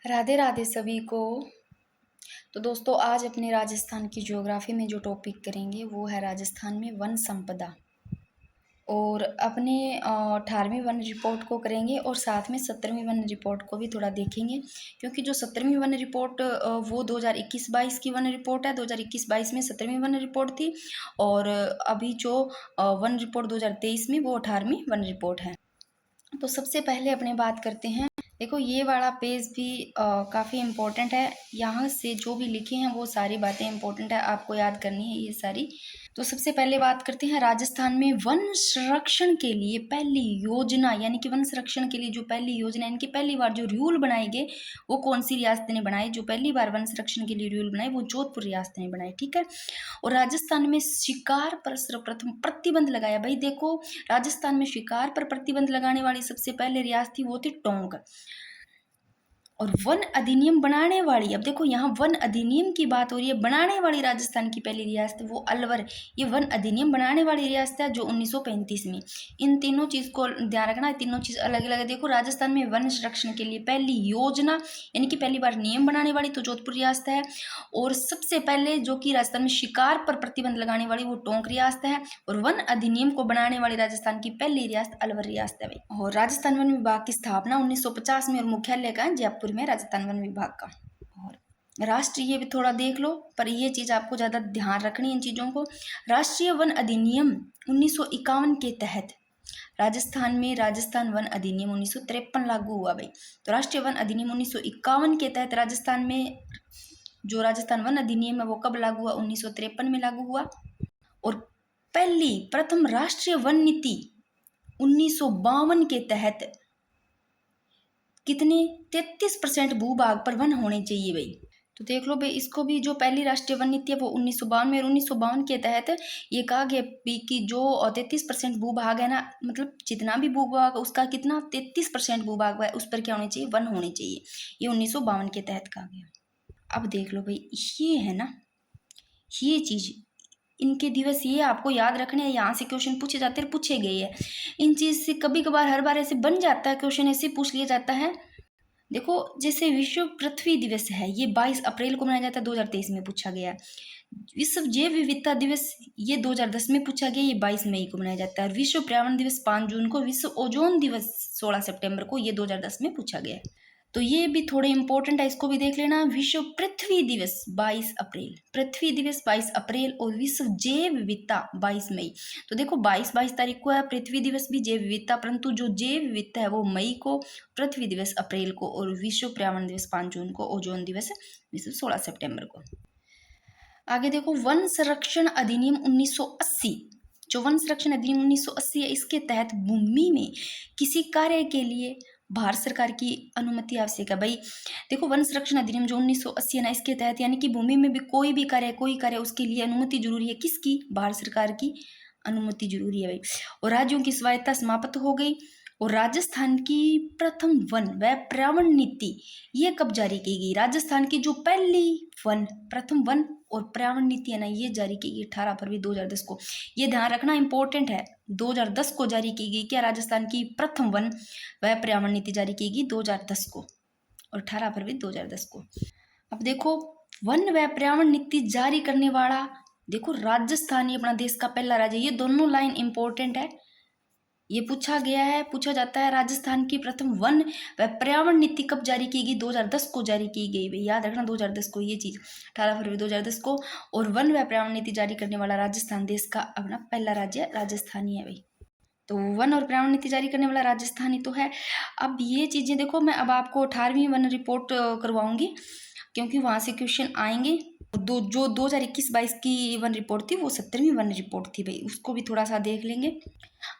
राधे राधे सभी को। तो दोस्तों, आज अपने राजस्थान की ज्योग्राफी में जो टॉपिक करेंगे वो है राजस्थान में वन संपदा। और अपने 18वीं वन रिपोर्ट को करेंगे और साथ में 17वीं वन रिपोर्ट को भी थोड़ा देखेंगे, क्योंकि जो 17वीं वन रिपोर्ट वो 2021-22 की वन रिपोर्ट है। 2021-22 में 17वीं वन रिपोर्ट थी, और अभी जो वन रिपोर्ट 2023 में वो 18वीं वन रिपोर्ट है। तो सबसे पहले अपने बात करते हैं। देखो, ये वाला पेज भी काफ़ी इम्पोर्टेंट है। यहाँ से जो भी लिखे हैं वो सारी बातें इम्पोर्टेंट है, आपको याद करनी है ये सारी। तो सबसे पहले बात करते हैं राजस्थान में वन संरक्षण के लिए पहली योजना, यानी कि वन संरक्षण के लिए जो पहली योजना, इनकी पहली बार जो रूल बनाए गए वो कौन सी रियासत ने बनाए। जो पहली बार वन संरक्षण के लिए रूल बनाए वो जोधपुर रियासत ने बनाए, ठीक है। और राजस्थान में शिकार पर सर्वप्रथम प्रतिबंध लगाया। भाई देखो, राजस्थान में शिकार पर प्रतिबंध लगाने वाली सबसे पहले रियासत थी वो थी टोंक। और वन अधिनियम बनाने वाली, अब देखो यहाँ वन अधिनियम की बात हो रही है, बनाने वाली राजस्थान की पहली रियासत वो अलवर। ये वन अधिनियम बनाने वाली रियासत है जो 1935 में। इन तीनों चीज़ को ध्यान रखना है, तीनों चीज़ अलग अलग है। देखो, राजस्थान में वन संरक्षण के लिए पहली योजना यानी कि पहली बार नियम बनाने वाली तो जोधपुर रियासत है। और सबसे पहले जो कि राजस्थान में शिकार पर प्रतिबंध लगाने वाली वो टोंक रियासत है। और वन अधिनियम को बनाने वाली राजस्थान की पहली रियासत अलवर रियासत है भाई। और राजस्थान वन विभाग की स्थापना 1950 में और मुख्यालय का है जयपुर में राजस्थान वन विभाग का। और राष्ट्रीय भी थोड़ा देख लो, पर ये चीज़ आपको ज़्यादा ध्यान रखनी है इन चीज़ों को। राष्ट्रीय वन अधिनियम 1951 के तहत राजस्थान में राजस्थान वन अधिनियम 1953 लागू हुआ भाई। तो राष्ट्रीय वन अधिनियम 1951 के तहत राजस्थान में जो राजस्थान वन अधिनियम है वो कब लागू हुआ? 1953 में लागू हुआ। और प्रथम राष्ट्रीय वन नीति 1952 के तहत कितने 33% भूभाग पर वन होने चाहिए भाई। तो देख लो भाई, इसको भी जो पहली राष्ट्रीय वन नीति है वो 1952 में, और 1952 के तहत ये कहा गया कि जो 33% भूभाग है ना, मतलब जितना भी भूभाग उसका कितना 33% भूभाग है उस पर क्या होने चाहिए? वन होने चाहिए। ये 1952 के तहत कहा गया। अब देख लो भाई, ये है ना, ये चीज, इनके दिवस ये आपको याद रखने हैं। यहाँ से क्वेश्चन पूछे जाते हैं, पूछे गए हैं। इन चीज से कभी कभार हर बार ऐसे बन जाता है, क्वेश्चन ऐसे पूछ लिया जाता है। देखो, जैसे विश्व पृथ्वी दिवस है, ये 22 अप्रैल को मनाया जाता है, 2023 में पूछा गया। विश्व जैव विविधता दिवस ये 2010 में पूछा गया, ये 22 मई को मनाया जाता है। विश्व पर्यावरण दिवस 5 जून को, विश्व ओजोन दिवस 16 सितंबर को, ये 2010 में पूछा गया। तो ये भी थोड़े इंपॉर्टेंट है, इसको भी देख लेना। विश्व पृथ्वी दिवस 22 अप्रैल, पृथ्वी दिवस 22 अप्रैल, और विश्व जैव विविधता 22 मई। तो देखो, 22 तारीख को है पृथ्वी दिवस भी, जैव विविधता, परंतु जो जैव विविधता है वो मई को, पृथ्वी दिवस अप्रैल को, और विश्व पर्यावरण दिवस 5 जून को, ओजोन दिवस विश्व 16 सितंबर को। आगे देखो, वन संरक्षण अधिनियम 1980। जो वन संरक्षण अधिनियम 1980 है, इसके तहत भूमि में किसी कार्य के लिए भारत सरकार की अनुमति आवश्यक है भाई। देखो, वन संरक्षण अधिनियम जो 1980 है ना, इसके तहत यानी कि भूमि में भी कोई कार्य उसके लिए अनुमति जरूरी है। किसकी? भारत सरकार की अनुमति जरूरी है भाई। और राज्यों की स्वायत्ता समाप्त हो गई। और राजस्थान की प्रथम वन व पर्यावरण नीति ये कब जारी की गई? राजस्थान की जो पहली प्रथम वन और पर्यावरण नीति है ना, ये जारी की गई 18 फरवरी 2010 को। ये ध्यान रखना, इंपॉर्टेंट है। 2010 को जारी की गई क्या? राजस्थान की प्रथम वन व पर्यावरण नीति जारी की गई 2010 को, और 18 फरवरी 2010 को। अब देखो, वन व पर्यावरण नीति जारी करने वाला, देखो, राजस्थान ही अपना देश का पहला राज्य। ये दोनों लाइन इंपॉर्टेंट है, ये पूछा गया है, पूछा जाता है। राजस्थान की प्रथम वन व पर्यावरण नीति कब जारी की गई? 2010 को जारी की गई भाई, याद रखना 2010 को ये चीज, 18 फरवरी 2010 को। और वन व पर्यावरण नीति जारी करने वाला राजस्थान देश का अपना पहला राज्य राजस्थान ही है भाई। तो वन और पर्यावरण नीति जारी करने वाला राजस्थान ही तो है। अब ये चीजें देखो, मैं अब आपको 18वीं वन रिपोर्ट करवाऊंगी, क्योंकि वहां से क्वेश्चन आएंगे। जो 2021-22 की वन रिपोर्ट थी वो 17वीं वन रिपोर्ट थी भाई, उसको भी थोड़ा सा देख लेंगे।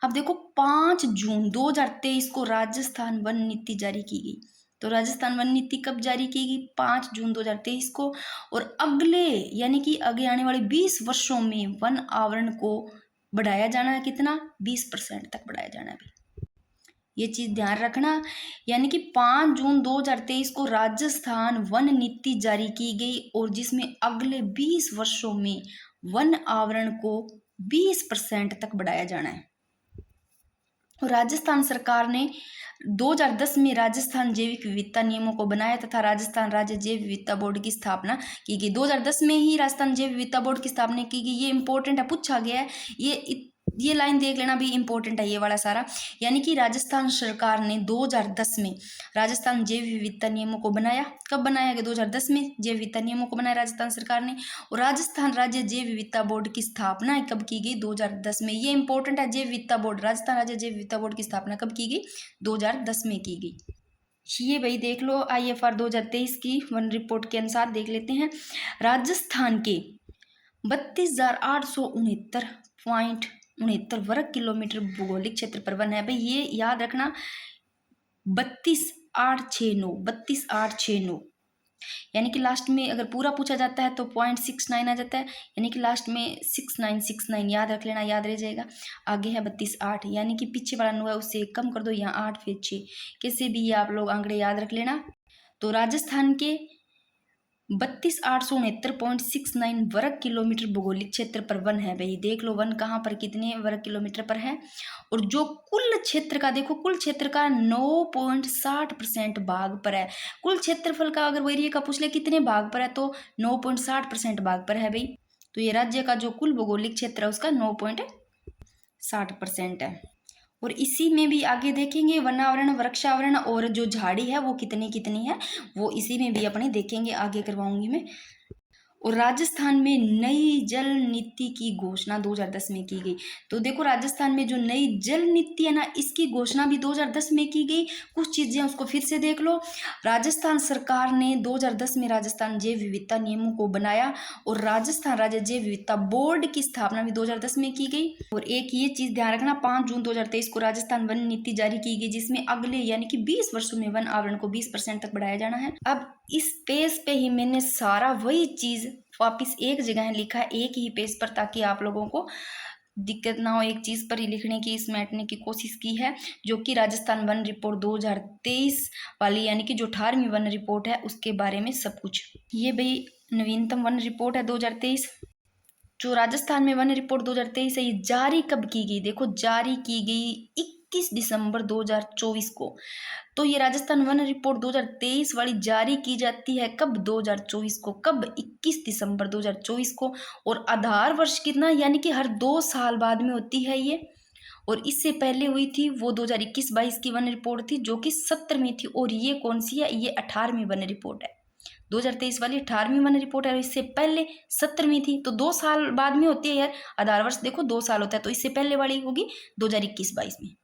अब देखो, 5 जून 2023 को राजस्थान वन नीति जारी की गई। तो राजस्थान वन नीति कब जारी की गई? 5 जून 2023 को। और अगले यानी कि आगे आने वाले 20 वर्षों में वन आवरण को बढ़ाया जाना है, कितना? 20% तक बढ़ाया जाना है। ये चीज ध्यान रखना, यानी कि 5 जून 2023 को राजस्थान वन नीति जारी की गई, और जिसमें अगले 20 वर्षों में वन आवरण को 20% तक बढ़ाया जाना है। और राजस्थान सरकार ने 2010 में राजस्थान जैविक विविधता नियमों को बनाया तथा राजस्थान राज्य जैव विविधता बोर्ड की स्थापना की गई। 2010 में ही राजस्थान जैव विविधता बोर्ड की स्थापना की गई। ये इंपॉर्टेंट है, पूछा गया है। ये लाइन देख लेना भी इंपॉर्टेंट है, ये वाला सारा। यानी कि राजस्थान सरकार ने 2010 में राजस्थान जैव विविधता नियमों को बनाया। कब बनाया गया? 2010 में जैव विविधता नियमों को बनाया राजस्थान सरकार ने। और राजस्थान राज्य जैव विविधता बोर्ड की स्थापना कब की गई? 2010 में। ये इंपॉर्टेंट है, जैव विविधता बोर्ड, राजस्थान राज्य जैव विविधता बोर्ड की स्थापना कब की गई? 2010 में की गई। ये भाई देख लो, IFR 2023 की वन रिपोर्ट के अनुसार देख लेते हैं। राजस्थान के 32,869.69 वर्ग किलोमीटर भौगोलिक क्षेत्र पर वन है। भाई ये याद रखना, 32,869 यानी कि लास्ट में अगर पूरा पूछा जाता है तो 0.69 आ जाता है, यानी कि लास्ट में 6969 याद रख लेना, याद रह जाएगा। आगे है 32,8, यानी कि पीछे वाला 9 है उससे कम कर दो, यहाँ 8 फिर 6, कैसे भी ये आप लोग आंकड़े याद रख लेना। तो राजस्थान के 32,869.69 वर्ग किलोमीटर भौगोलिक क्षेत्र पर वन है। भाई देख लो वन कहाँ पर कितने वर्ग किलोमीटर पर है। और जो कुल क्षेत्र का देखो, कुल क्षेत्र का 9.60% भाग पर है। कुल क्षेत्रफल का अगर वो एरिया का पूछ ले कितने भाग पर है तो 9.60% भाग पर है भाई। तो ये राज्य का जो कुल भौगोलिक क्षेत्र है उसका 9.60% है। और इसी में भी आगे देखेंगे वनावरण, वृक्षावरण और जो झाड़ी है वो कितनी कितनी है, वो इसी में भी अपने देखेंगे, आगे करवाऊंगी मैं। और राजस्थान में नई जल नीति की घोषणा 2010 में की गई। तो देखो राजस्थान में जो नई जल नीति है ना, इसकी घोषणा भी 2010 में की गई। कुछ चीजें उसको फिर से देख लो। राजस्थान सरकार ने 2010 में राजस्थान जैव विविधता नियमों को बनाया और राजस्थान राज्य जैव विविधता बोर्ड की स्थापना भी 2010 में की गई। और एक ये चीज ध्यान रखना, 5 जून 2023 को राजस्थान वन नीति जारी की गई, जिसमें अगले यानी कि 20 वर्षों में वन आवरण को 20% तक बढ़ाया जाना है। अब इस पेज पे ही मैंने सारा वही चीज वापिस एक जगह लिखा है, एक ही पेज पर, ताकि आप लोगों को दिक्कत ना हो। एक चीज पर ही लिखने की, इसमें की कोशिश की है, जो कि राजस्थान वन रिपोर्ट 2023 वाली, यानी कि जो 18वीं वन रिपोर्ट है उसके बारे में सब कुछ। ये भाई नवीनतम वन रिपोर्ट है 2023। जो राजस्थान में वन रिपोर्ट 2023 है, ये जारी कब की गई? देखो जारी की गई 21 दिसंबर 2024 को। तो ये राजस्थान वन रिपोर्ट 2023 वाली जारी की जाती है कब? 2024 को। कब? 21 दिसंबर 2024 को। और आधार वर्ष कितना, यानी कि हर 2 साल बाद में होती है ये। और इससे पहले हुई थी वो 2021-22 की वन रिपोर्ट थी, जो कि 17वीं थी। और ये कौन सी है? ये 18वीं वन रिपोर्ट है। 2023 वाली 18वीं वन रिपोर्ट है, इससे पहले 17वीं थी। तो 2 साल बाद में होती है यार, आधार वर्ष देखो 2 साल होता है, तो इससे पहले वाली होगी 2021-22 में।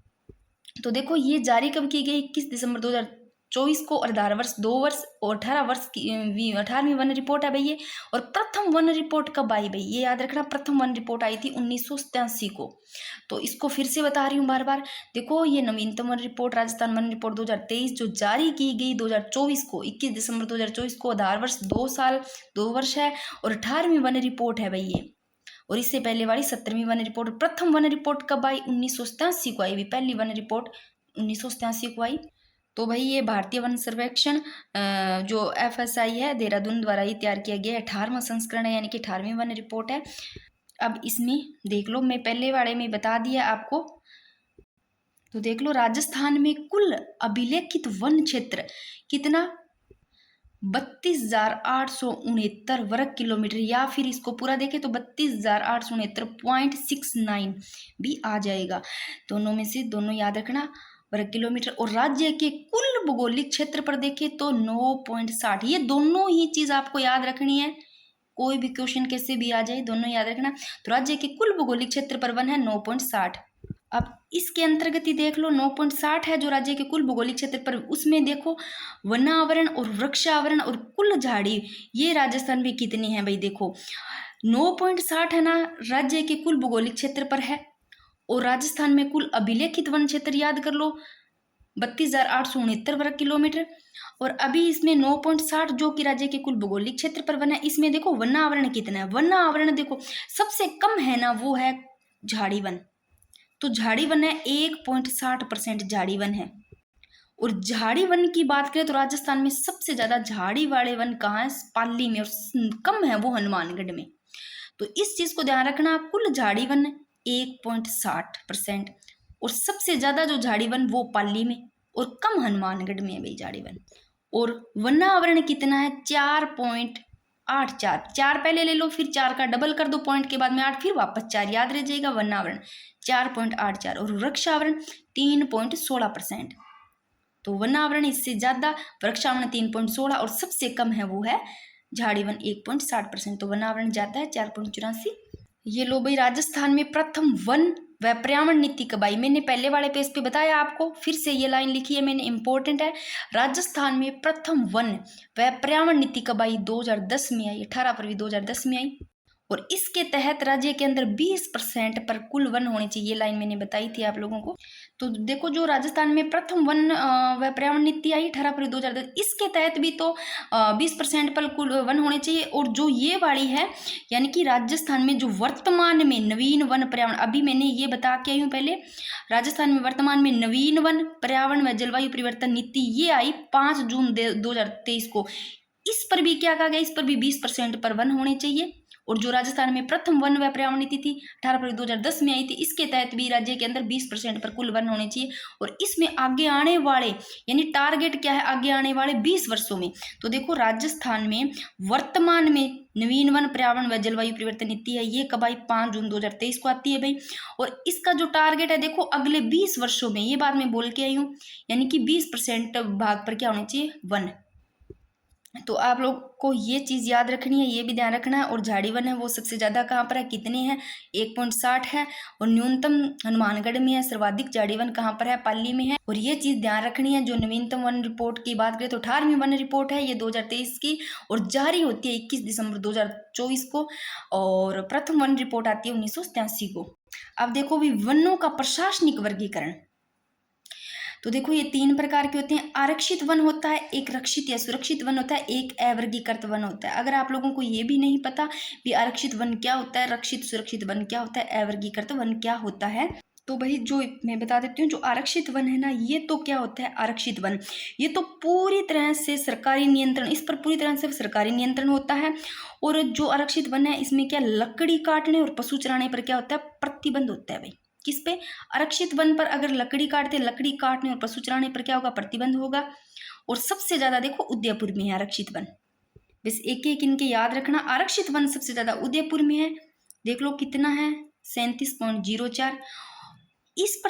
तो देखो ये जारी कब की गई? 21 दिसंबर 2024 को। और आधार वर्ष 2 वर्ष और 18 वर्ष की 18वीं वन रिपोर्ट है भाई ये। और प्रथम वन रिपोर्ट कब आई भाई? ये याद रखना, प्रथम वन रिपोर्ट आई थी 1987 को। तो इसको फिर से बता रही हूँ बार बार। देखो ये नवीनतम one report, Rajasthan one report 2023 जो जारी की गई 2024 को, 21 दिसंबर 2024 को। आधार वर्ष 2 साल 2 वर्ष है। और 18वीं वन रिपोर्ट है भाई ये। और इससे पहले वाली 17वीं वन रिपोर्ट। प्रथम वन रिपोर्ट कब आई? 1987 को आई भी। पहली वन रिपोर्ट 1987 को आई। तो भाई ये भारतीय वन सर्वेक्षण जो FSI है देहरादून द्वारा ही तैयार किया गया 18वां संस्करण है, यानी कि 18वीं वन रिपोर्ट है। अब इसमें देख लो, मैं पहले वाले में बता दिया आपको। तो देख लो राजस्थान में कुल अभिलेखित वन क्षेत्र कितना? 32,869 वर्ग किलोमीटर, या फिर इसको पूरा देखें तो 32,869.69 भी आ जाएगा। दोनों में से दोनों याद रखना, वर्ग किलोमीटर। और राज्य के कुल भौगोलिक क्षेत्र पर देखें तो 9.60। ये दोनों ही चीज आपको याद रखनी है, कोई भी क्वेश्चन कैसे भी आ जाए, दोनों याद रखना। तो राज्य के कुल भौगोलिक क्षेत्र पर वन है 9.60। अब इसके अंतर्गत ही देख लो 9.60 है जो राज्य के कुल भौगोलिक क्षेत्र पर, उसमें देखो वनावरण और वृक्षावरण और कुल झाड़ी ये राजस्थान में कितनी है भाई? देखो 9.60 है ना, राज्य के कुल भौगोलिक क्षेत्र पर है। और राजस्थान में कुल अभिलेखित वन क्षेत्र याद कर लो 32,869 वर्ग किलोमीटर। और अभी इसमें 9.60 जो कि राज्य के कुल भौगोलिक क्षेत्र पर वन है, इसमें देखो वनावरण कितना है। वनावरण देखो सबसे कम है ना, वो है झाड़ी वन। तो झाड़ी वन है 1.60% झाड़ी वन है। और झाड़ी वन की बात करें तो राजस्थान में सबसे ज्यादा झाड़ी वाले वन कहाँ है? पाली में। और कम है वो हनुमानगढ़ में। तो इस चीज को ध्यान रखना, कुल झाड़ी वन 1.60%। और सबसे ज़्यादा जो झाड़ी वन वो पाली में और कम हनुमानगढ़ में है भाई झाड़ी वन। और वनावरण कितना है 4.84। 4 पहले ले लो, फिर 4 का डबल कर दो पॉइंट के बाद में 8, फिर वापस 4 याद रह जाएगा। वनावरण 4.84 और वृक्षावरण 3.16%। तो वनावरण इससे ज्यादा, वृक्षावरण 3.16 और सबसे कम है वो है झाड़ी वन 1.60%। तो वनावरण ज्यादा है 4.84। ये लो भाई, राजस्थान में प्रथम वन व पर्यावरण नीति कब आई? मैंने पहले वाले पेज पे बताया आपको, फिर से ये लाइन लिखी है मैंने, इंपॉर्टेंट है। राजस्थान में प्रथम वन व पर्यावरण नीति कब आई? 2010 में आई, 18 फरवरी 2010 में आई। और इसके तहत राज्य के अंदर 20% पर कुल वन होने चाहिए। ये लाइन मैंने बताई थी आप लोगों को। तो देखो, जो राजस्थान में प्रथम वन व पर्यावरण नीति आई 18 फरवरी 2010, इसके तहत भी तो 20% पर कुल वन होने चाहिए। और जो ये वाली है, यानी कि राजस्थान में जो वर्तमान में नवीन वन पर्यावरण, अभी मैंने ये बता के आई हूँ पहले, राजस्थान में वर्तमान में नवीन वन पर्यावरण व जलवायु परिवर्तन नीति ये आई 5 जून 2023 को। इस पर भी क्या कहा गया? इस पर भी 20% पर वन होने चाहिए। और जो राजस्थान में प्रथम वन व पर्यावरण नीति थी 18 फरवरी 2010 में आई थी, इसके तहत भी राज्य के अंदर 20% पर कुल वन होने चाहिए। और इसमें आगे आने वाले, यानी टारगेट क्या है आगे आने वाले 20 वर्षों में? तो देखो, राजस्थान में वर्तमान में नवीन वन पर्यावरण व जलवायु परिवर्तन नीति है, ये कब आई? 5 जून 2023 को आती है भाई। और इसका जो टारगेट है देखो, अगले 20 वर्षों में, ये बात मैं बोल के आई हूँ, यानी कि 20% भाग पर क्या होने चाहिए? वन। तो आप लोग को ये चीज़ याद रखनी है, ये भी ध्यान रखना है। और झाड़ी वन है वो सबसे ज़्यादा कहाँ पर है, कितने हैं? 1.60 है। और न्यूनतम हनुमानगढ़ में है। सर्वाधिक झाड़ी वन कहाँ पर है? पाली में है। और ये चीज़ ध्यान रखनी है, जो नवीनतम वन रिपोर्ट की बात करें तो 18वीं वन रिपोर्ट है ये 2023 की, और जारी होती है 21 दिसंबर 2024 को। और प्रथम वन रिपोर्ट आती है 1987 को। अब देखो भी, वनों का प्रशासनिक वर्गीकरण। तो देखो, ये 3 प्रकार के होते हैं। आरक्षित वन होता है, एक रक्षित या सुरक्षित वन होता है, एक अवर्गीकृत वन होता है। अगर आप लोगों को ये भी नहीं पता भी आरक्षित वन क्या होता है, रक्षित सुरक्षित वन क्या होता है, अवर्गीकृत वन क्या होता है, तो भाई जो मैं बता देती हूँ, जो आरक्षित वन है ना, ये तो क्या होता है? आरक्षित वन ये तो पूरी तरह से सरकारी नियंत्रण, इस पर पूरी तरह से सरकारी नियंत्रण होता है। और जो आरक्षित वन है, इसमें क्या, लकड़ी काटने और पशु चराने पर क्या होता है? प्रतिबंध होता है भाई। किस पे? आरक्षित वन पर अगर लकड़ी काटते, लकड़ी काटने और पशु चराने पर क्या होगा? प्रतिबंध होगा। और सबसे ज्यादा देखो उदयपुर में है आरक्षित वन। बस एक एक इनके याद रखना। आरक्षित वन सबसे ज्यादा उदयपुर में है, देख लो कितना है, 37.04। इस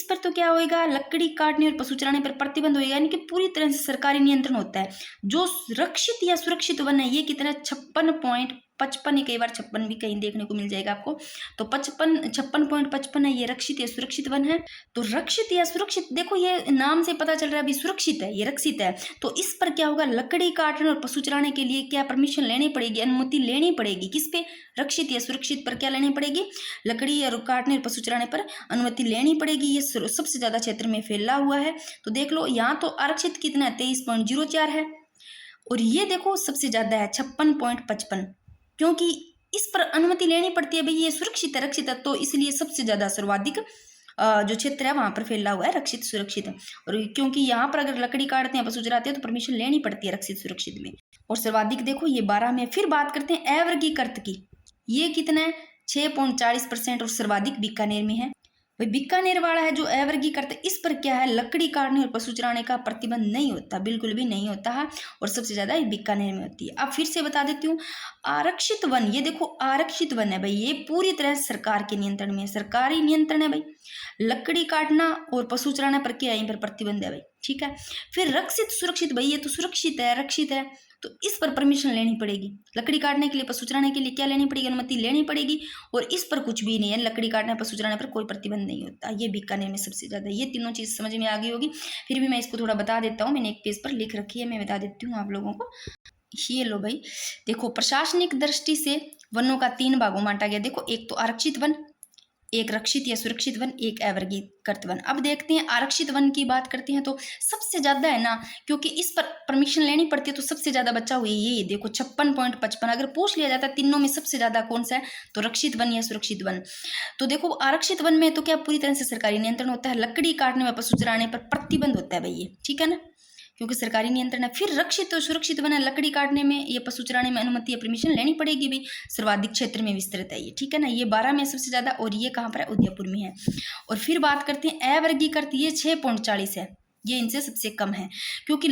पर तो क्या होएगा? लकड़ी काटने और पशु चराने पर प्रतिबंध होएगा, यानी कि पूरी तरह से सरकारी नियंत्रण होता है। जो रक्षित या सुरक्षित वन है, ये कितना है? 56.55। कई बार 56 भी कहीं देखने को मिल जाएगा आपको। तो 56.55 है, ये रक्षित या सुरक्षित वन है। तो रक्षित या सुरक्षित, देखो ये नाम से पता चल रहा है अभी सुरक्षित है, ये रक्षित है। तो इस पर क्या होगा? लकड़ी काटने और पशु चराने के लिए क्या परमिशन लेनी पड़ेगी, अनुमति लेनी पड़ेगी। किस पे? रक्षित या सुरक्षित पर क्या लेनी पड़ेगी? लकड़ी और काटने और पशु चराने पर अनुमति लेनी पड़ेगी। ये सबसे ज्यादा क्षेत्र में फैला हुआ है। तो देख लो, यहाँ तो आरक्षित कितना है? 23.04 है। और ये देखो सबसे ज्यादा है 56.55, क्योंकि इस पर अनुमति लेनी पड़ती है भाई। ये सुरक्षित है, रक्षित है, तो इसलिए सबसे ज्यादा सर्वाधिक जो क्षेत्र है वहां पर फैला हुआ है रक्षित सुरक्षित। और क्योंकि यहाँ पर अगर लकड़ी काटते हैं, पशु चराते हैं, तो परमिशन लेनी पड़ती है रक्षित सुरक्षित में। और सर्वाधिक देखो ये 12 में। फिर बात करते हैं अवर्गीकृत की। ये कितना है? 6.40%। और सर्वाधिक बीकानेर में है। भाई बीकानेर वाला है जो अवर्गीकृत, इस पर क्या है? लकड़ी काटने और पशु चराने का प्रतिबंध नहीं होता, बिल्कुल भी नहीं होता है। और सबसे ज्यादा ये बीकानेर में होती है। अब फिर से बता देती हूँ, आरक्षित वन, ये देखो आरक्षित वन है भाई, ये पूरी तरह से सरकार के नियंत्रण में है, सरकारी नियंत्रण है भाई। लकड़ी काटना और पशु चराना पर क्या, यहीं पर प्रतिबंध है भाई, ठीक है। फिर रक्षित सुरक्षित, भाई ये तो सुरक्षित है, रक्षित है, तो इस पर परमिशन लेनी पड़ेगी। लकड़ी काटने के लिए, पशु चराने के लिए क्या लेनी पड़ेगी? अनुमति लेनी पड़ेगी। और इस पर कुछ भी नहीं है, लकड़ी काटने, पशु चराने पर कोई प्रतिबंध नहीं होता। ये बीकानेर में सबसे ज्यादा। ये तीनों चीज समझ में आ गई होगी, फिर भी मैं इसको थोड़ा बता देता हूँ। मैंने एक पेज पर लिख रखी है, मैं बता देती हूँ आप लोगों को। ये लो भाई, देखो प्रशासनिक दृष्टि से वनों का 3 भागों में बांटा गया। देखो, एक तो आरक्षित वन, एक रक्षित या सुरक्षित वन, एक अवर्गीकृत वन। अब देखते हैं आरक्षित वन की बात करते हैं तो सबसे ज्यादा है ना, क्योंकि इस पर परमिशन लेनी पड़ती है, तो सबसे ज्यादा बचा हुआ ये देखो 56.55। अगर पूछ लिया जाता है तीनों में सबसे ज्यादा कौन सा है, तो रक्षित वन या सुरक्षित वन। तो देखो आरक्षित वन में तो क्या पूरी तरह से सरकारी नियंत्रण होता है, लकड़ी काटने व पशु चराने पर प्रतिबंध होता है भाई, ये ठीक है ना। क्योंकि सरकारी नियंत्रण है। फिर रक्षित और सुरक्षित वन है, लकड़ी काटने में या पशु चराने में अनुमति या परमिशन लेनी पड़ेगी भी। सर्वाधिक क्षेत्र में विस्तृत है ये, ठीक है ना। ये 12 में सबसे ज़्यादा, और ये कहाँ पर है, उदयपुर में है। और फिर बात करते हैं अवर्गीकृत, ये 6.40 है, ये इनसे सबसे कम है। क्योंकि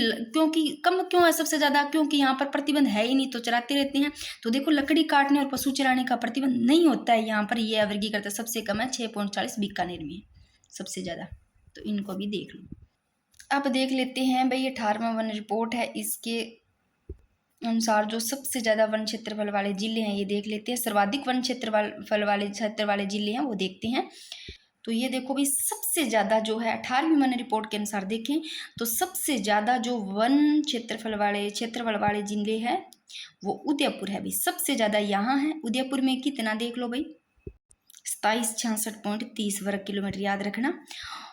कम क्यों है सबसे ज़्यादा, क्योंकि यहाँ पर प्रतिबंध है ही नहीं, तो चराते रहते हैं। तो देखो लकड़ी काटने और पशु चराने का प्रतिबंध नहीं होता है यहाँ पर, ये अवर्गीकृत सबसे कम है, 6.40 बीकानेर में सबसे ज़्यादा। तो इनको भी देख लो। अब देख लेते हैं भाई 18वां वन रिपोर्ट है, इसके अनुसार जो सबसे ज़्यादा वन क्षेत्रफल वाले जिले हैं ये देख लेते हैं। सर्वाधिक वन क्षेत्र वाले जिले हैं वो देखते हैं। तो ये देखो भाई सबसे ज़्यादा जो है 18वीं वन रिपोर्ट के अनुसार देखें तो सबसे ज़्यादा जो वन क्षेत्रफल वाले जिले हैं वो उदयपुर है भाई, सबसे ज़्यादा यहाँ है। उदयपुर में कितना देख लो भाई, 2766.30 वर्ग किलोमीटर, याद रखना।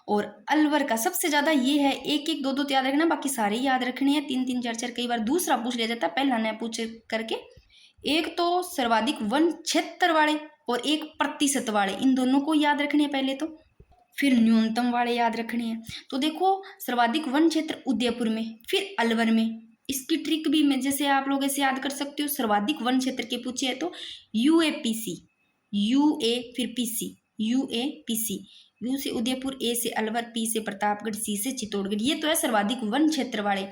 और अलवर का सबसे ज़्यादा ये है, 1 1 2 2 तो याद रखना, बाकी सारे याद रखने हैं, 3 3 4 4 कई बार दूसरा पूछ लिया जाता है, पहला न पूछ करके। एक तो सर्वाधिक वन क्षेत्र वाले और एक प्रतिशत वाले, इन दोनों को याद रखने हैं पहले तो, फिर न्यूनतम वाले याद रखने हैं। तो देखो सर्वाधिक वन क्षेत्र उदयपुर में, फिर अलवर में। इसकी ट्रिक भी मैं जैसे आप लोग ऐसे याद कर सकते हो, सर्वाधिक वन क्षेत्र के पूछे है तो UAPC, UA फिर PC, UAPC, यू से उदयपुर, ए से अलवर, पी से प्रतापगढ़, सी से चित्तौड़गढ़, ये तो है सर्वाधिक वन क्षेत्र वाले।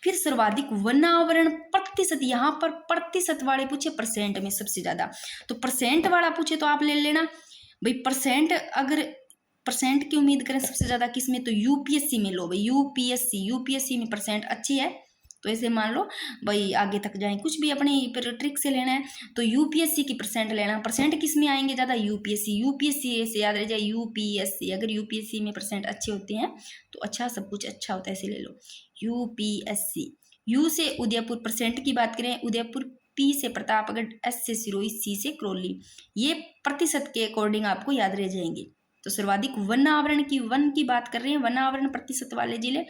फिर सर्वाधिक वनावरण प्रतिशत, यहाँ पर प्रतिशत वाले पूछे परसेंट में सबसे ज़्यादा, तो परसेंट वाला पूछे तो आप ले लेना भाई परसेंट। अगर परसेंट की उम्मीद करें सबसे ज़्यादा किस में, तो UPSC में लो भाई, यूपीएससी में परसेंट अच्छी है, तो ऐसे मान लो भाई आगे तक जाएं, कुछ भी अपने ट्रिक से लेना है तो UPSC की परसेंट लेना। परसेंट किस में आएंगे ज़्यादा, यूपीएससी ऐसे याद रह जाए, UPSC। अगर UPSC में परसेंट अच्छे होते हैं तो अच्छा, सब कुछ अच्छा होता है, ऐसे ले लो UPSC। यू से उदयपुर परसेंट की बात करें, उदयपुर, P से प्रतापगढ़, S से सिरोही, C से करौली, ये प्रतिशत के अकॉर्डिंग आपको याद रह जाएंगे। तो सर्वाधिक वन की बात कर रहे हैं, वन आवरण प्रतिशत वाले जिले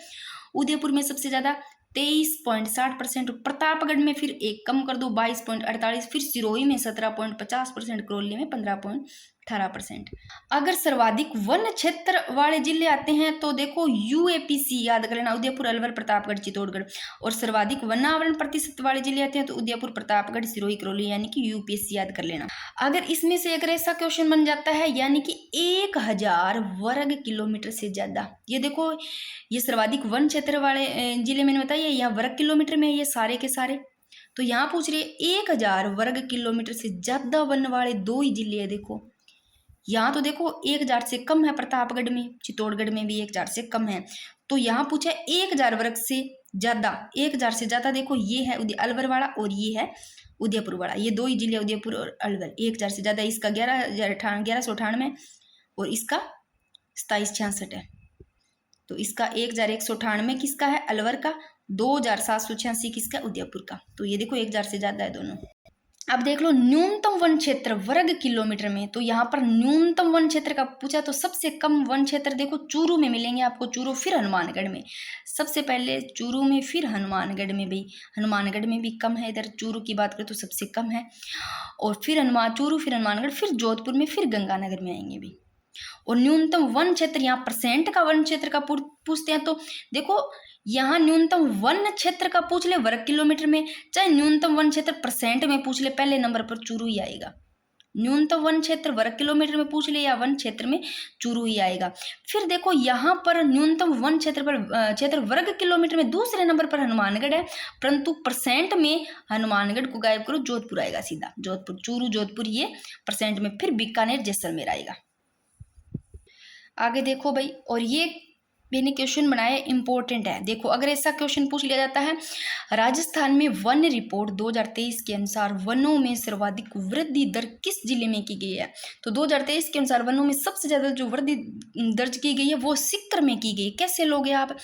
उदयपुर में सबसे ज़्यादा 23.60%, प्रतापगढ़ में फिर एक कम कर दो 22.48%, फिर सिरोही में 17.50%, करौली में 15.18%। अगर सर्वाधिक वन क्षेत्र वाले जिले आते हैं तो देखो UAPC याद कर लेना, उदयपुर, अलवर, प्रतापगढ़, चित्तौड़गढ़। और सर्वाधिक वनावरण प्रतिशत वाले जिले आते हैं तो उदयपुर, प्रतापगढ़, सिरोही, करौली, यानी कि UPSC याद कर लेना। अगर इसमें से अगर ऐसा क्वेश्चन बन जाता है, यानी कि 1000 वर्ग किलोमीटर से ज्यादा, ये देखो ये सर्वाधिक वन क्षेत्र वाले जिले मैंने बताया, यहाँ वर्ग किलोमीटर में ये सारे के सारे, तो यहाँ पूछ रहे 1000 वर्ग किलोमीटर से ज्यादा वन वाले 2 ही जिले है। देखो यहाँ तो देखो 1000 से कम है प्रतापगढ़ में, चित्तौड़गढ़ में भी 1000 से कम है, तो यहाँ पूछा 1000 वर्ग से ज्यादा, 1000 से ज्यादा देखो ये है अलवर वाला और ये है उदयपुर वाला, ये 2 ही जिले उदयपुर और अलवर। 1000 से ज्यादा इसका 1198 और इसका 2766 है, तो इसका 1198 किसका है, अलवर का, 2786 किसका, उदयपुर का। तो ये देखो 1000 से ज्यादा है दोनों। अब देख लो न्यूनतम वन क्षेत्र वर्ग किलोमीटर में, तो यहाँ पर न्यूनतम वन क्षेत्र का पूछा तो सबसे कम वन क्षेत्र देखो चूरू में मिलेंगे आपको, चूरू फिर हनुमानगढ़ में, सबसे पहले चूरू में फिर हनुमानगढ़ में भी, हनुमानगढ़ में भी कम है, इधर चूरू की बात करें तो सबसे कम है, और फिर चूरू, फिर हनुमानगढ़, फिर जोधपुर में, फिर गंगानगर में आएंगे भी। और न्यूनतम वन क्षेत्र, यहाँ परसेंट का वन क्षेत्र का पूछते हैं तो देखो यहाँ न्यूनतम वन क्षेत्र का पूछ ले वर्ग किलोमीटर में, चाहे न्यूनतम वन क्षेत्र परसेंट में पूछ ले, पहले नंबर पर चूरू ही आएगा। न्यूनतम वन क्षेत्र वर्ग किलोमीटर में पूछ ले या वन क्षेत्र में, चूरू ही आएगा। फिर देखो यहाँ पर न्यूनतम वन क्षेत्र वर्ग किलोमीटर में दूसरे नंबर पर हनुमानगढ़ है, परंतु परसेंट में हनुमानगढ़ को गायब करो, जोधपुर आएगा सीधा, जोधपुर, चूरू, जोधपुर ये परसेंट में, फिर बीकानेर, जैसलमेर आएगा। आगे देखो भाई, और ये मैंने क्वेश्चन बनाया इंपॉर्टेंट है, देखो अगर ऐसा क्वेश्चन पूछ लिया जाता है, राजस्थान में वन रिपोर्ट 2023 के अनुसार वनों में सर्वाधिक वृद्धि दर किस जिले में की गई है, तो 2023 के अनुसार वनों में सबसे ज़्यादा जो वृद्धि दर्ज की गई है वो सीकर में की गई। कैसे लोगे आप,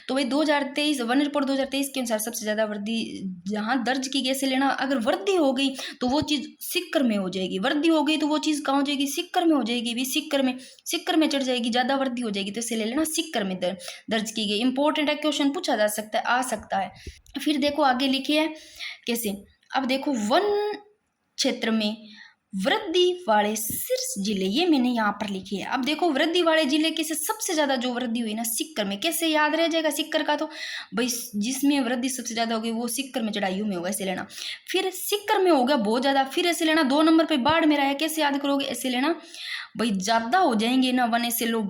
तो भाई 2023 वन रिपोर्ट 2023 के अनुसार सबसे ज़्यादा वृद्धि जहाँ दर्ज की गई से लेना, अगर वृद्धि हो गई तो वो चीज़ सीकर में हो जाएगी, वृद्धि हो गई तो वो चीज़ कहाँ हो जाएगी, सीकर में हो जाएगी भी, सीकर में चढ़ जाएगी, ज़्यादा वृद्धि हो जाएगी, तो इसे ले लेना सीकर में दर्ज की गई। इंपॉर्टेंट है, क्वेश्चन पूछा जा सकता है, आ सकता है। फिर देखो आगे लिखिए कैसे, अब देखो वन क्षेत्र में वृद्धि वाले शीर्ष जिले ये मैंने यहाँ पर लिखे हैं। अब देखो वृद्धि वाले जिले के से सबसे ज्यादा जो वृद्धि हुई ना सिक्कर में, कैसे याद रह जाएगा सिक्कर का, तो भाई जिसमें वृद्धि सबसे ज्यादा होगी वो सिक्कर में चढ़ाइयों में होगा, ऐसे लेना। फिर सिक्कर में होगा बहुत ज्यादा, फिर ऐसे लेना 2 नंबर पे बाड़मेर आया, कैसे याद करोगे, ऐसे लेना भाई ज्यादा हो जाएंगे ना वन, ऐसे लो।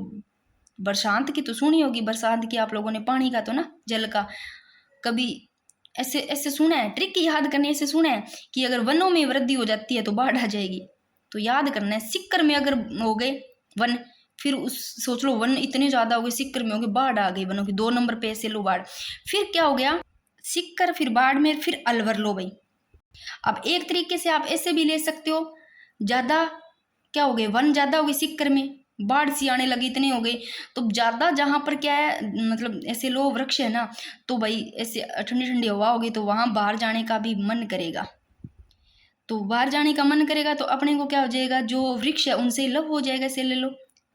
बरसात की तो सुनी होगी, बरसात की आप लोगों ने, पानी का तो ना, जल का कभी ऐसे ऐसे सुना है, ट्रिक याद करने ऐसे सुना है कि अगर वनों में वृद्धि हो जाती है तो बाढ़ आ जाएगी। तो याद करना है, सिक्कर में अगर हो गए वन, फिर उस सोच लो वन इतने ज्यादा हो गए, सिक्कर में हो गए, बाढ़ आ गई वनों की, 2 नंबर पे ऐसे लो बाढ़। फिर क्या हो गया, सिक्कर फिर बाड़मेर फिर अलवर लो भाई। अब एक तरीके से आप ऐसे भी ले सकते हो, ज्यादा क्या हो गए, वन ज्यादा हो गए सिक्कर में, बाढ़ सी आने लगी, इतने हो गए, तो ज्यादा जहां पर क्या है, मतलब ऐसे लो वृक्ष है ना, तो भाई ऐसे ठंडी ठंडी हवा होगी तो वहां बाहर जाने का भी मन करेगा। तो बाहर जाने का मन करेगा तो अपने को क्या हो जाएगा, जो वृक्ष है उनसे लव हो जाएगा, ऐसे ले लो।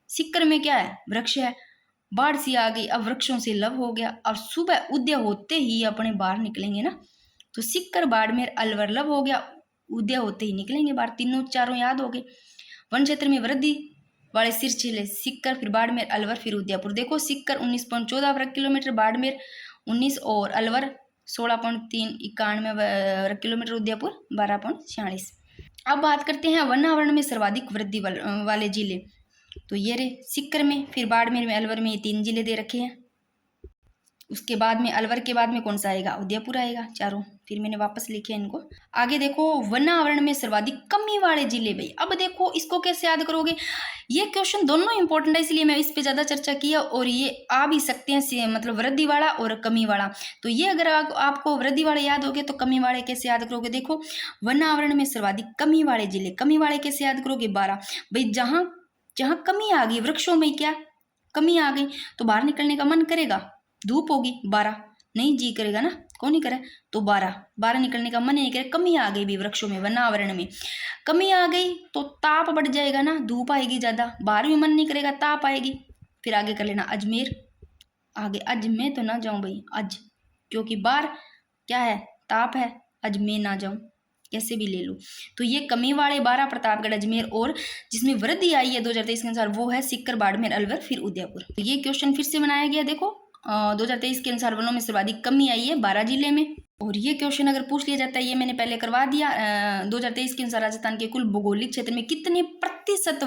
सिक्कर में क्या है, वृक्ष है, बाढ़ सी आ गई, अब वृक्षों से लव हो गया, और सुबह उदय होते ही अपने बाहर निकलेंगे ना, तो सिक्कर बाड़मेर अलवर लव हो गया, उदय होते ही निकलेंगे बाहर, तीनों चारों याद हो गए। वन क्षेत्र में वृद्धि वाले शीर्ष जिले सिक्कर, फिर बाड़मेर, अलवर, फिर उदयपुर। देखो सिक्कर 19.14 वर्ग किलोमीटर, बाड़मेर 19 और अलवर 16.91 वर्ग किलोमीटर, उदयपुर 12.46। अब बात करते हैं वन आवरण में सर्वाधिक वृद्धि वाले जिले। तो ये रे सिक्कर में, फिर बाड़मेर में, अलवर में, ये 3 जिले दे रखे हैं। उसके बाद में अलवर के बाद में कौन सा आएगा, उदयपुर आएगा, चारों फिर मैंने वापस लिखे इनको। आगे देखो वन आवरण में सर्वाधिक कमी वाले जिले भाई। अब देखो इसको कैसे याद करोगे, ये क्वेश्चन दोनों इंपॉर्टेंट है इसलिए मैं इस पे ज्यादा चर्चा की है, और ये आ भी सकते हैं मतलब वृद्धि वाला और कमी वाला। तो ये अगर आपको वृद्धि वाले याद हो गए तो कमी वाले कैसे याद करोगे, देखो वन आवरण में सर्वाधिक कमी वाले जिले, कमी वाले कैसे याद करोगे, 12 भाई, जहां जहां कमी आ गई, वृक्षों में क्या कमी आ गई तो बाहर निकलने का मन करेगा, धूप होगी, 12 नहीं जी करेगा ना, कौन नहीं करे, तो 12 निकलने का मन नहीं करे। कमी आ गई भी वृक्षों में, वनावरण में कमी आ गई तो ताप बढ़ जाएगा ना, धूप आएगी ज्यादा, बाहर भी मन नहीं करेगा, ताप आएगी। फिर आगे कर लेना अजमेर, आगे अज में तो ना जाऊं भाई, अज क्योंकि बाहर क्या है, ताप है, अज में ना जाऊं, कैसे भी ले लो। तो ये कमी वाले 12 प्रतापगढ़, अजमेर, और जिसमें वृद्धि आई है 2023 के अनुसार वो है सिक्कर, बाड़मेर, अलवर, फिर उदयपुर। तो ये क्वेश्चन फिर से बनाया गया, देखो 2023 के अनुसार वनों में सर्वाधिक कमी आई है 12 जिले में। और ये क्वेश्चन अगर पूछ लिया जाता है, ये मैंने पहले करवा दिया, 2023 के अनुसार राजस्थान के कुल भौगोलिक क्षेत्र में कितने प्रतिशत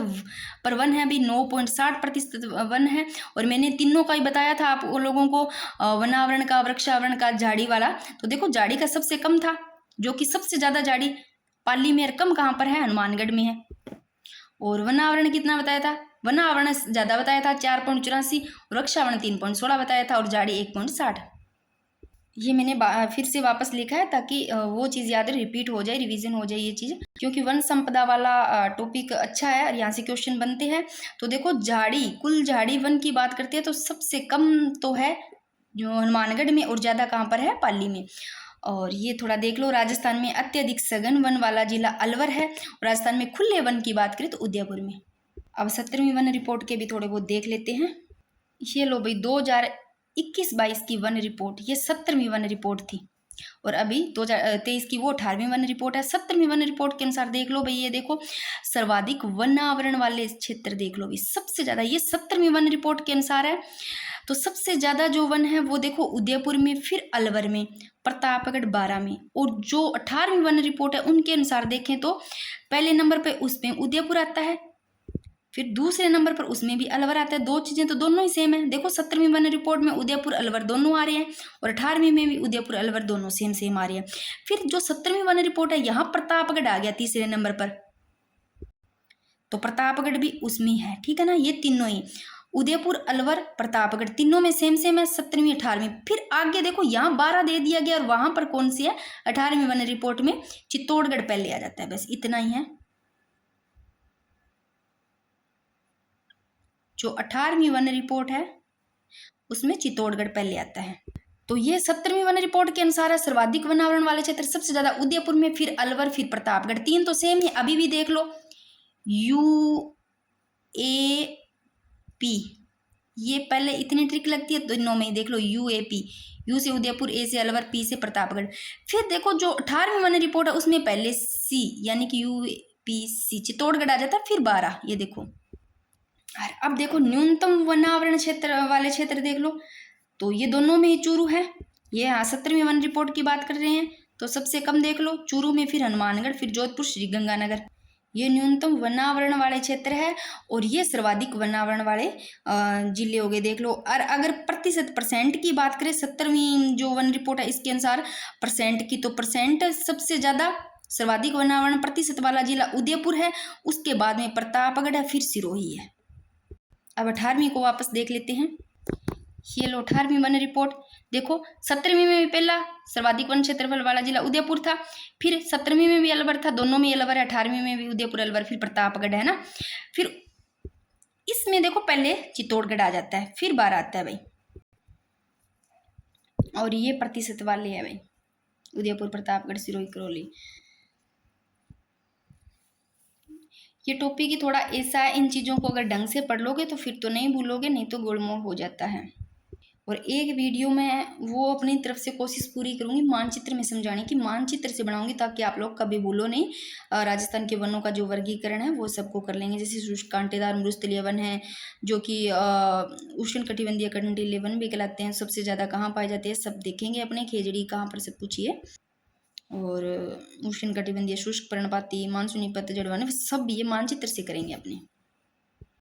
पर वन है, भी 9.60% वन है। और मैंने तीनों का ही बताया था आप लोगों को, वनावरण का, वृक्षावरण का, झाड़ी वाला। तो देखो झाड़ी का सबसे कम था, जो कि सबसे ज्यादा झाड़ी पाली में, और कम कहाँ पर है, हनुमानगढ़ में है। और वनावरण कितना बताया था, वनावरण ज्यादा बताया था 4.84, वृक्षावरण 3.16 बताया था, और झाड़ी 1.60। ये मैंने फिर से वापस लिखा है ताकि वो चीज़ याद रिपीट हो जाए, रिवीजन हो जाए ये चीज़, क्योंकि वन संपदा वाला टॉपिक अच्छा है और यहाँ से क्वेश्चन बनते हैं। तो देखो झाड़ी, कुल झाड़ी वन की बात करते हैं तो सबसे कम तो है जो हनुमानगढ़ में, और ज़्यादा कहाँ पर है, पाली में। और ये थोड़ा देख लो, राजस्थान में अत्यधिक सघन वन वाला जिला अलवर है, और राजस्थान में खुले वन की बात करें तो उदयपुर में। अब 17वीं वन रिपोर्ट के भी थोड़े बहुत देख लेते हैं। ये लो भाई 2021-22 की वन रिपोर्ट, ये 17वीं वन रिपोर्ट थी, और अभी 2023 की वो 18वीं वन रिपोर्ट है। 17वीं वन रिपोर्ट के अनुसार देख लो भाई, ये देखो सर्वाधिक वन आवरण वाले क्षेत्र देख लो भाई, सबसे ज्यादा, ये 17वीं वन रिपोर्ट के अनुसार है। तो सबसे ज्यादा जो वन है वो देखो उदयपुर में, फिर अलवर में, प्रतापगढ़ 12 में। और जो 18वीं वन रिपोर्ट है उनके अनुसार देखें तो पहले नंबर पे उसमें उदयपुर आता है, फिर दूसरे नंबर पर उसमें भी अलवर आता है। दो चीजें तो दोनों ही सेम है, देखो 17वीं वन रिपोर्ट में उदयपुर अलवर दोनों आ रहे हैं, और 18वीं में भी उदयपुर अलवर दोनों सेम सेम आ रहे हैं। फिर जो 17वीं वन रिपोर्ट है यहाँ प्रतापगढ़ आ गया तीसरे नंबर पर, तो प्रतापगढ़ भी उसमें है, ठीक है ना। ये तीनों ही उदयपुर, अलवर, प्रतापगढ़ तीनों में सेम सेम है, 17वीं 18वीं। फिर आगे देखो यहाँ 12 दे दिया गया, और वहां पर कौन सी है, 18वीं वन रिपोर्ट में चित्तौड़गढ़ पहले आ जाता है, बस इतना ही है। जो 18वीं वन रिपोर्ट है उसमें चित्तौड़गढ़ पहले आता है। तो ये 17वीं वन रिपोर्ट के अनुसार है सर्वाधिक वनावरण वाले क्षेत्र सबसे ज्यादा उदयपुर में, फिर अलवर, फिर प्रतापगढ़। तीन तो सेम है, अभी भी देख लो UAP, ये पहले इतनी ट्रिक लगती है तो इनों में ही देख लो UAP, यू से उदयपुर, ए से अलवर, पी से प्रतापगढ़। फिर देखो जो 18वीं वन रिपोर्ट है उसमें पहले C यानी कि PC, चित्तौड़गढ़ आ जाता है, फिर 12, ये देखो। और अब देखो न्यूनतम वनावरण क्षेत्र वाले क्षेत्र देख लो, तो ये दोनों में ही चूरू है। ये 17वीं वन रिपोर्ट की बात कर रहे हैं, तो सबसे कम देख लो चूरू में, फिर हनुमानगढ़, फिर जोधपुर, श्रीगंगानगर। ये न्यूनतम वनावरण वाले क्षेत्र है, और ये सर्वाधिक वनावरण वाले जिले हो गए, देख लो। और अगर प्रतिशत परसेंट की बात करें, 17वीं जो वन रिपोर्ट है इसके अनुसार परसेंट की, तो परसेंट सबसे ज़्यादा सर्वाधिक वनावरण प्रतिशत वाला जिला उदयपुर है, उसके बाद में प्रतापगढ़ है, फिर सिरोही है। अब 18वीं को वापस देख लेते हैं। ये लो 18वीं वन रिपोर्ट, देखो 17वीं में भी पहला सर्वाधिक वन क्षेत्रफल वाला जिला उदयपुर था, फिर 17वीं में भी अलवर था, दोनों में अलवर है, 18वीं में भी उदयपुर अलवर, फिर प्रतापगढ़ है ना। फिर इसमें देखो पहले चित्तौड़गढ़ आ जाता है, फिर 12 आता है भाई, और ये प्रतिशत वाले है भाई, उदयपुर, प्रतापगढ़, सिरोही, करौली। ये टॉपिक ही थोड़ा ऐसा है, इन चीज़ों को अगर ढंग से पढ़ लोगे तो फिर तो नहीं भूलोगे, नहीं तो गोलमोल हो जाता है। और एक वीडियो में वो अपनी तरफ से कोशिश पूरी करूंगी मानचित्र में समझाने की, मानचित्र से बनाऊंगी ताकि आप लोग कभी भूलो नहीं। राजस्थान के वनों का जो वर्गीकरण है वो सबको कर लेंगे, जैसे शुष्क कांटेदार मृस्थलीय वन है, जो कि उष्ण कटिबंधीय कंटीले वन भी कहलाते हैं, सबसे ज़्यादा कहाँ पाए जाते हैं सब देखेंगे अपने, खेजड़ी कहाँ पर सब पूछिए। और उष्ण कटिबंधीय शुष्क पर्णपाती मानसूनी पतझड़ वन सब ये मानचित्र से करेंगे अपने।